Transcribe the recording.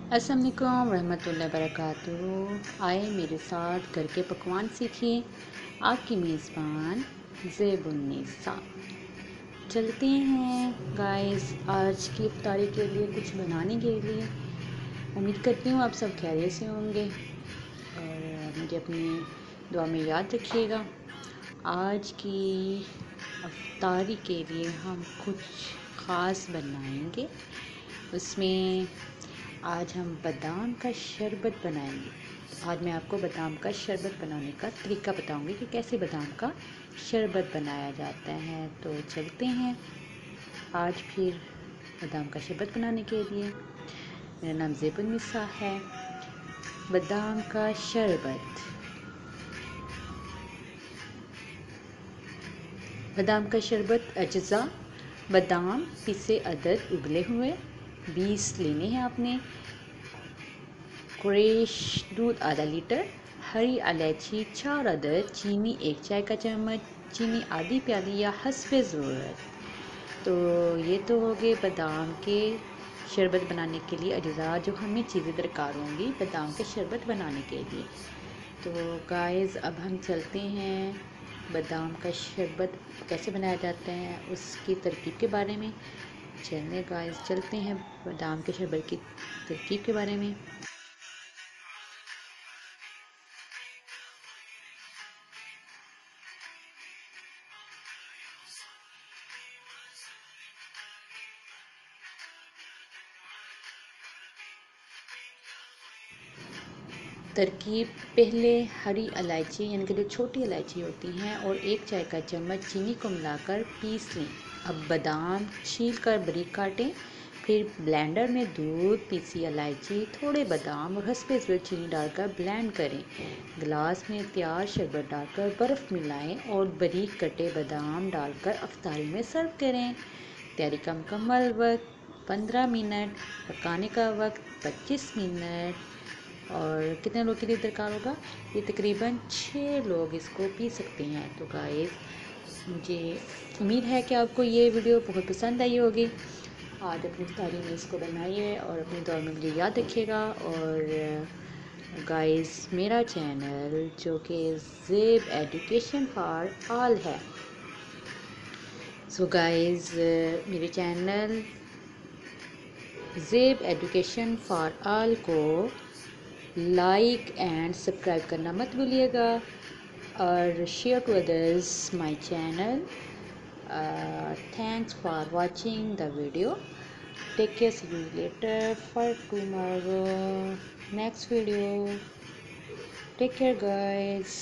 अस्सलाम वालेकुम रहमतुल्लाहि बरकातुहू। आए मेरे साथ घर के पकवान सीखिए। आपकी मेज़बान ज़ेबुन्निसा। चलते हैं गाइस आज की इफ्तारी के लिए कुछ बनाने के लिए। उम्मीद करती हूँ आप सब खैरियत से होंगे और मुझे अपनी दुआ में याद रखिएगा। आज की इफ्तारी के लिए हम कुछ ख़ास बनाएंगे। उसमें आज हम बादाम का शरबत बनाएंगे। आज मैं आपको बादाम का शरबत बनाने का तरीका बताऊंगी कि कैसे बादाम का शरबत बनाया जाता है। तो चलते हैं आज फिर बादाम का शरबत बनाने के लिए। मेरा नाम ज़ेबुन्निसा है। बादाम का शरबत। बादाम का शरबत अज्जा। बादाम पिसे अदद उबले हुए 20 लेने हैं आपने। फ्रेश दूध आधा लीटर, हरी इलायची 4 अदद, चीनी 1 चाय का चम्मच, चीनी आधी प्याली या हस्बे ज़रूरत। तो ये तो हो गए बादाम के शरबत बनाने के लिए अज्जा जो हमें चीज़ें दरकार होंगी बादाम के शरबत बनाने के लिए। तो गाइस अब हम चलते हैं बादाम का शरबत कैसे बनाया जाता है उसकी तरकीब के बारे में। चलिए गाइस चलते हैं बादाम के शरबत की तरकीब के बारे में। तरकीब पहले हरी इलायची यानी कि जो छोटी इलायची होती हैं और 1 चाय का चम्मच चीनी को मिलाकर पीस लें। अब बादाम छील कर बारीक काटें। फिर ब्लेंडर में दूध, पीसी इलायची, थोड़े बादाम और हस्बे ज़रूरत चीनी डालकर ब्लेंड करें। गिलास में तैयार शरबत डालकर बर्फ़ मिलाएं और बारीक कटे बादाम डालकर अफ्तारी में सर्व करें। तैयारी का मुकम्मल वक्त 15 मिनट, पकाने का वक्त 25 मिनट। और कितने लोग के लिए दरकार होगा? ये तकरीबन 6 लोग इसको पी सकते हैं। तो गाइस मुझे उम्मीद है कि आपको ये वीडियो बहुत पसंद आई होगी। आज अपनी इफ्तारी में इसको बनाइए और अपनी दुआ में मुझे याद रखिएगा। और गाइस मेरा चैनल जो कि ज़ेब एजुकेशन फॉर ऑल है। सो गाइस मेरे channel Zeb education for all को लाइक एंड सब्सक्राइब करना मत भूलिएगा और share to others my channel. Thanks for watching the video. Take care, see you later for tomorrow next video. Take care guys.